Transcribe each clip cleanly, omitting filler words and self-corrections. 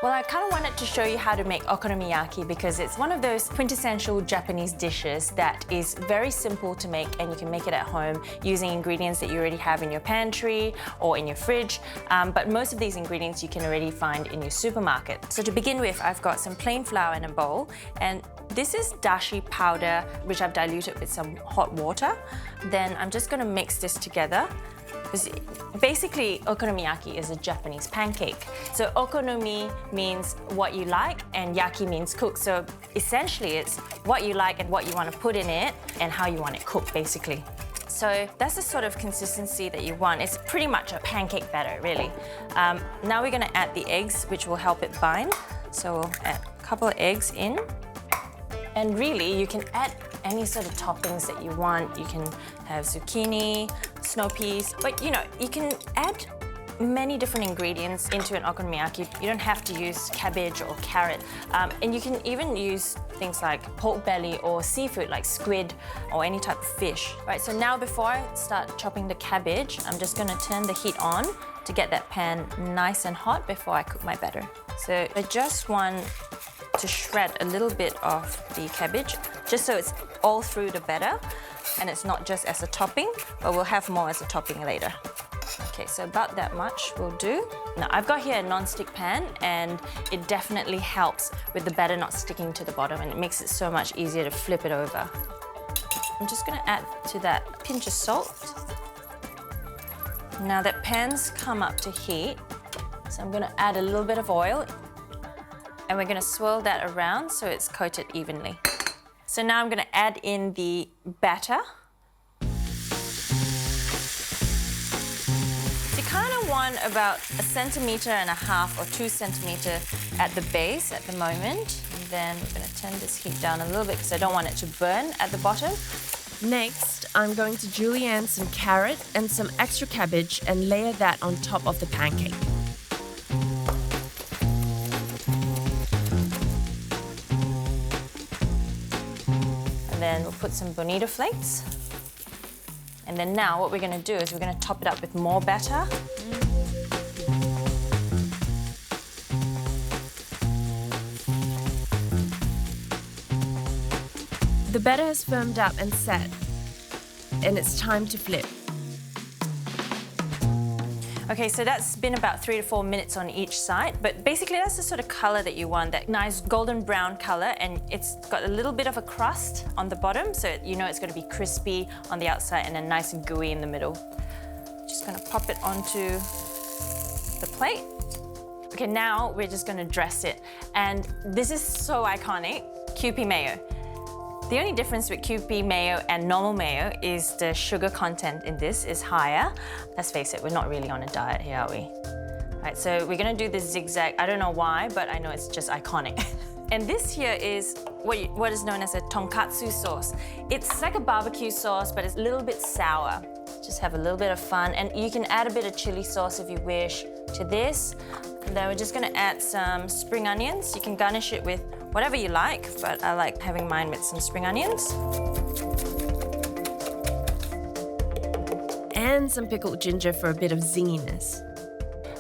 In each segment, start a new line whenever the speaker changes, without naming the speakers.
Well, I kind of wanted to show you how to make okonomiyaki because it's one of those quintessential Japanese dishes that is very simple to make, and you can make it at home using ingredients that you already have in your pantry or in your fridge. But most of these ingredients you can already find in your supermarket. So to begin with, I've got some plain flour in a bowl, and this is dashi powder, which I've diluted with some hot water. Then I'm just going to mix this together. Basically, okonomiyaki is a Japanese pancake. So okonomi means what you like and yaki means cook. So essentially it's what you like and what you want to put in it and how you want it cooked, basically. So that's the sort of consistency that you want. It's pretty much a pancake batter, really. Now we're going to add the eggs, which will help it bind. So we'll add a couple of eggs in. And really, you can add any sort of toppings that you want. You can have zucchini, snow peas, but you can add many different ingredients into an okonomiyaki. You don't have to use cabbage or carrot. And you can even use things like pork belly or seafood like squid or any type of fish. Right, so now before I start chopping the cabbage, I'm just gonna turn the heat on to get that pan nice and hot before I cook my batter. So I just want to shred a little bit of the cabbage, just so it's all through the batter and it's not just as a topping, but we'll have more as a topping later. Okay, so about that much will do. Now I've got here a non-stick pan, and it definitely helps with the batter not sticking to the bottom, and it makes it so much easier to flip it over. I'm just gonna add to that a pinch of salt. Now that pan's come up to heat, so I'm gonna add a little bit of oil, and we're gonna swirl that around so it's coated evenly. So now I'm gonna add in the batter. So you kind of want about 1.5 centimeters or 2 centimeters at the base at the moment. And then we're gonna turn this heat down a little bit because I don't want it to burn at the bottom.
Next, I'm going to julienne some carrot and some extra cabbage and layer that on top of the pancake.
And then we'll put some bonito flakes. And then now what we're gonna do is we're gonna top it up with more batter.
The batter has firmed up and set, and it's time to flip.
Okay, so that's been about 3 to 4 minutes on each side, but basically that's the sort of color that you want, that nice golden brown color, and it's got a little bit of a crust on the bottom, so you know it's gonna be crispy on the outside and then nice and gooey in the middle. Just gonna pop it onto the plate. Okay, now we're just gonna dress it, and this is so iconic, Kewpie mayo. The only difference with Kewpie mayo and normal mayo is the sugar content in this is higher. Let's face it, we're not really on a diet here, are we? All right, so we're gonna do this zigzag. I don't know why, but I know it's just iconic. And this here is what is known as a tonkatsu sauce. It's like a barbecue sauce, but it's a little bit sour. Just have a little bit of fun. And you can add a bit of chili sauce if you wish to this. And then we're just gonna add some spring onions. You can garnish it with whatever you like, but I like having mine with some spring onions.
And some pickled ginger for a bit of zinginess.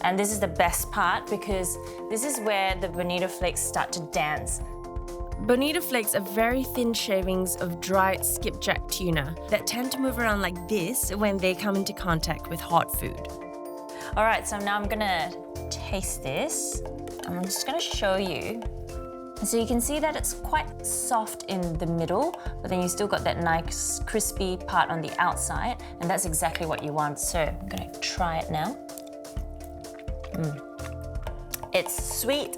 And this is the best part because this is where the bonito flakes start to dance.
Bonito flakes are very thin shavings of dried skipjack tuna that tend to move around like this when they come into contact with hot food.
All right, so now I'm gonna taste this. I'm just gonna show you. So you can see that it's quite soft in the middle, but then you still got that nice crispy part on the outside, and that's exactly what you want. So I'm gonna try it now. It's sweet,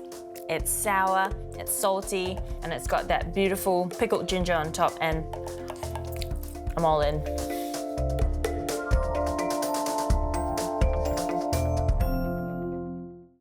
it's sour, it's salty, and it's got that beautiful pickled ginger on top, and I'm all in.